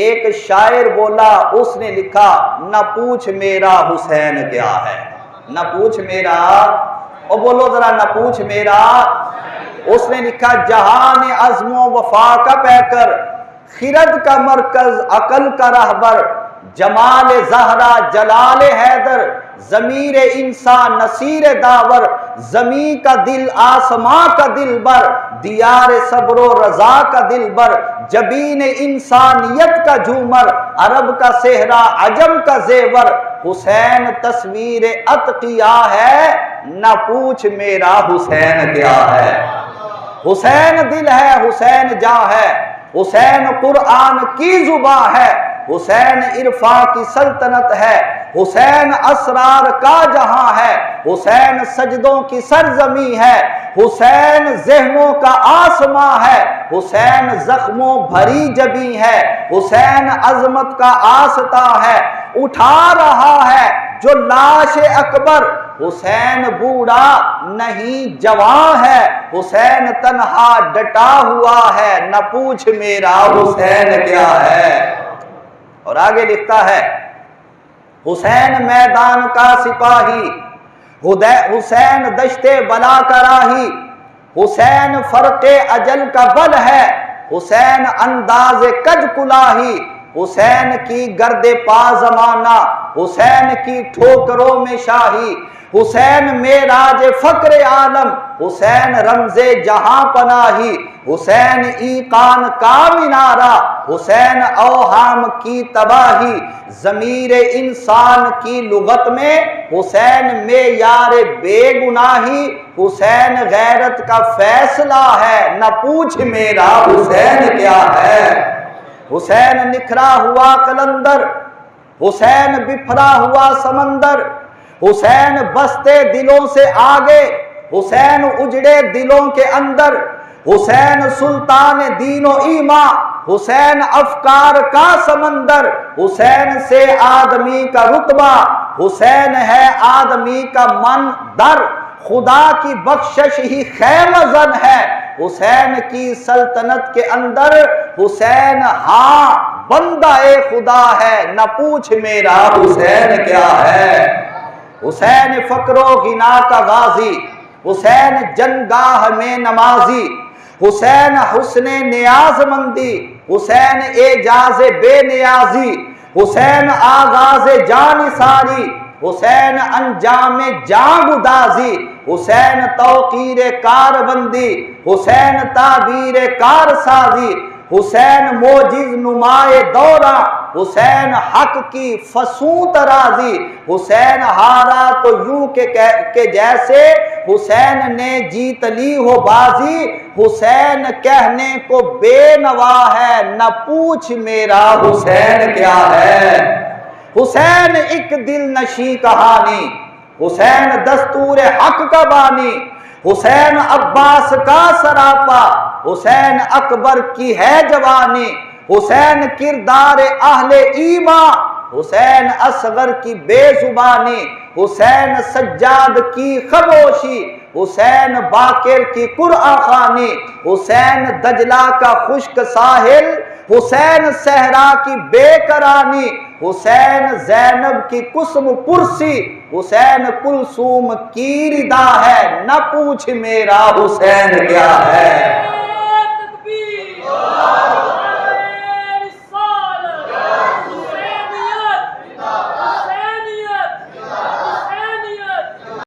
ایک شاعر بولا، اس نے لکھا نہ پوچھ میرا حسین کیا ہے، نہ پوچھ میرا، اور بولو ذرا نہ پوچھ میرا۔ اس نے لکھا جہان عزم و وفا کا پیکر، خرد کا مرکز عقل کا رہبر، جمال زہرا جلال حیدر، ضمیر انسان نصیر داور، زمین کا دل آسماں کا دل بر، دیار صبر و رضا کا دل بر، جبین انسانیت کا جھومر، عرب کا صحرا عجم کا زیور، حسین تصویر اتقیا ہے، نہ پوچھ میرا حسین کیا ہے۔ حسین دل ہے، حسین جاں ہے، حسین قرآن کی زباں ہے، حسین عرفاں کی سلطنت ہے، حسین اسرار کا جہاں ہے، حسین سجدوں کی سرزمین ہے، حسین ذہنوں کا آسماں ہے، حسین زخموں بھری جبیں ہے، حسین عظمت کا آستاں ہے، اٹھا رہا ہے جو لاش اکبر، حسین بوڑھا نہیں جوان ہے، حسین تنہا ڈٹا ہوا ہے، نہ پوچھ میرا حسین کیا ہے۔ اور آگے لکھتا ہے حسین میدان کا سپاہی، حسین دشت بلا کا راہی، حسین فرق اجل کا بل ہے، حسین انداز کج کلاہی، حسین کی گرد پا زمانہ، حسین کی ٹھوکروں میں شاہی، حسین معراج فقر عالم، حسین رمز جہاں پناہی، حسین ایقان کا مینارہ، حسین اوہام کی تباہی، ضمیر انسان کی لغت میں حسین معیار بے گناہی، حسین غیرت کا فیصلہ ہے، نہ پوچھ میرا حسین کیا ہے۔ حسین نکھرا ہوا قلندر، حسین بفرا ہوا سمندر، حسین بستے دلوں سے آگے، حسین اجڑے دلوں کے اندر، حسین سلطان دین و ایمان، حسین افکار کا سمندر، حسین سے آدمی کا رتبہ، حسین ہے آدمی کا من در، خدا کی بخشش ہی خیمہ زن ہے، حسین کی سلطنت کے اندر حسین ہاں بندہ خدا ہے، نہ پوچھ میرا حسین کیا ہے۔ حسین فقر و غنا کا غازی، حسین جنگاہ میں نمازی، حسین حسن نیاز مندی، حسین اعجاز بے نیازی، حسین آغاز جان ساری، حسین انجام جاں گدازی، حسین توقیر کار بندی، حسین تعبیر کار سازی، حسین موجز نمائے دوراں، حسین حق کی فسوں ترازی، حسین ہارا تو یوں کہ جیسے حسین نے جیت لی ہو بازی، حسین کہنے کو بے نوا ہے، نہ پوچھ میرا حسین کیا ہے۔ حسین ایک دل نشیں کہانی، حسین دستور حق کا بانی، حسین عباس کا سراپا، حسین اکبر کی ہے جوانی، حسین کردار اہل ایمان، حسین اصغر کی بے زبانی، حسین سجاد کی خاموشی، حسین باقر کی قرآن خوانی، حسین دجلہ کا خشک ساحل، حسین صحرا کی بے قرانی، حسین زینب کی قسم پرسی، حسین کلثوم کی ردا ہے، نہ پوچھ میرا حسین کیا ہے۔